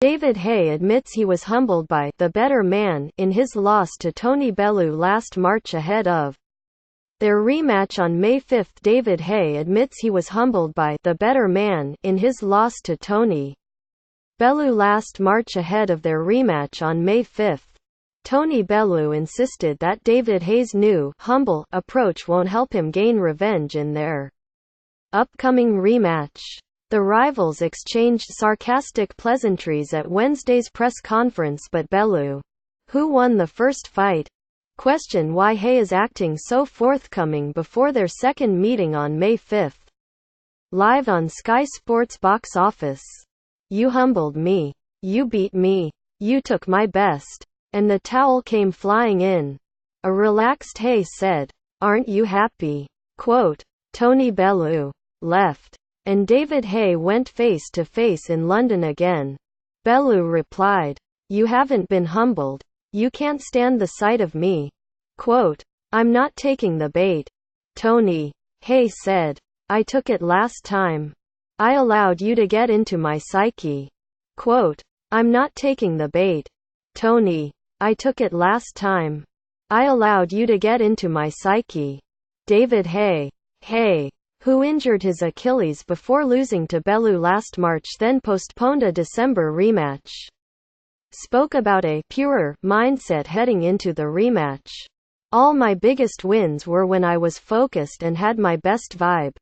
David Haye admits he was humbled by the better man in his loss to Tony Bellew last March ahead of their rematch on May 5. David Haye admits he was humbled by the better man in his loss to Tony Bellew last March ahead of their rematch on May 5. Tony Bellew insisted that David Haye's new, humble, approach won't help him gain revenge in their upcoming rematch. The rivals exchanged sarcastic pleasantries at Wednesday's press conference, but Bellew, who won the first fight, questioned why Haye is acting so forthcoming before their second meeting on May 5. Live on Sky Sports box office. "You humbled me. You beat me. You took my best. And the towel came flying in," a relaxed Haye said. "Aren't you happy?" Quote, Tony Bellew left, and David Haye went face-to-face in London again. Bellew replied, "You haven't been humbled. You can't stand the sight of me." Quote, "I'm not taking the bait." Tony Haye said, "I took it last time. I allowed you to get into my psyche." Quote, "I'm not taking the bait." Tony, "I took it last time. I allowed you to get into my psyche." David Haye, who injured his Achilles before losing to Bellew last March, then postponed a December rematch, spoke about a purer mindset heading into the rematch. "All my biggest wins were when I was focused and had my best vibe,"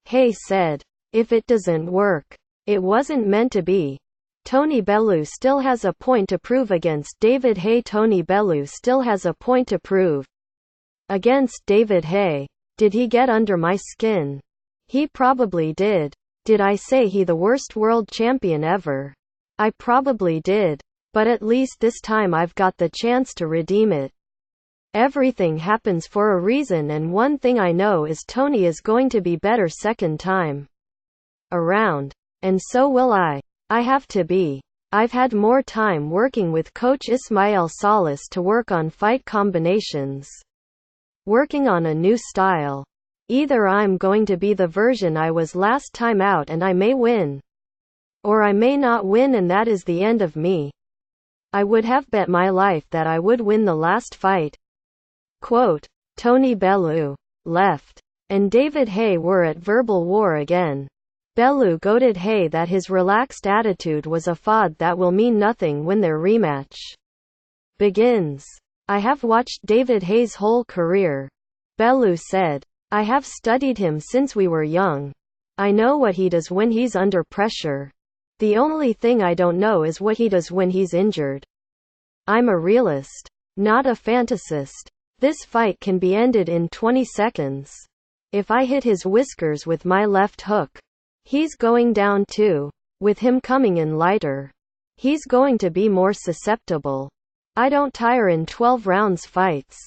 Haye said. "If it doesn't work, it wasn't meant to be." Tony Bellew still has a point to prove against David Haye. Tony Bellew still has a point to prove against David Haye. Did he get under my skin? He probably did. Did I say he the worst world champion ever? I probably did. But at least this time I've got the chance to redeem it. Everything happens for a reason, and one thing I know is Tony is going to be better second time around. And so will I. I have to be. I've had more time working with coach Ismael Salas to work on fight combinations, working on a new style. Either I'm going to be the version I was last time out and I may win, or I may not win, and that is the end of me. I would have bet my life that I would win the last fight." Quote, Tony Bellew left, and David Haye were at verbal war again. Bellew goaded Haye that his relaxed attitude was a fad that will mean nothing when their rematch begins. "I have watched David Haye's whole career," Bellew said. "I have studied him since we were young. I know what he does when he's under pressure. The only thing I don't know is what he does when he's injured. I'm a realist, not a fantasist. This fight can be ended in 20 seconds. If I hit his whiskers with my left hook, he's going down too. With him coming in lighter, he's going to be more susceptible. I don't tire in 12 rounds fights.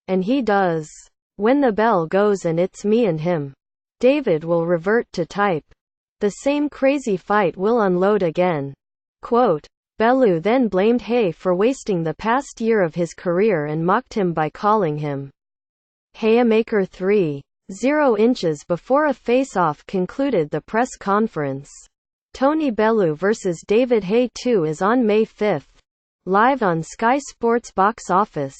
And he does. When the bell goes and it's me and him, David will revert to type. The same crazy fight will unload again." Quote, Bellew then blamed Haye for wasting the past year of his career and mocked him by calling him Hayemaker 3.0 inches before a face-off concluded the press conference. Tony Bellew vs. David Haye II is on May 5, live on Sky Sports box office.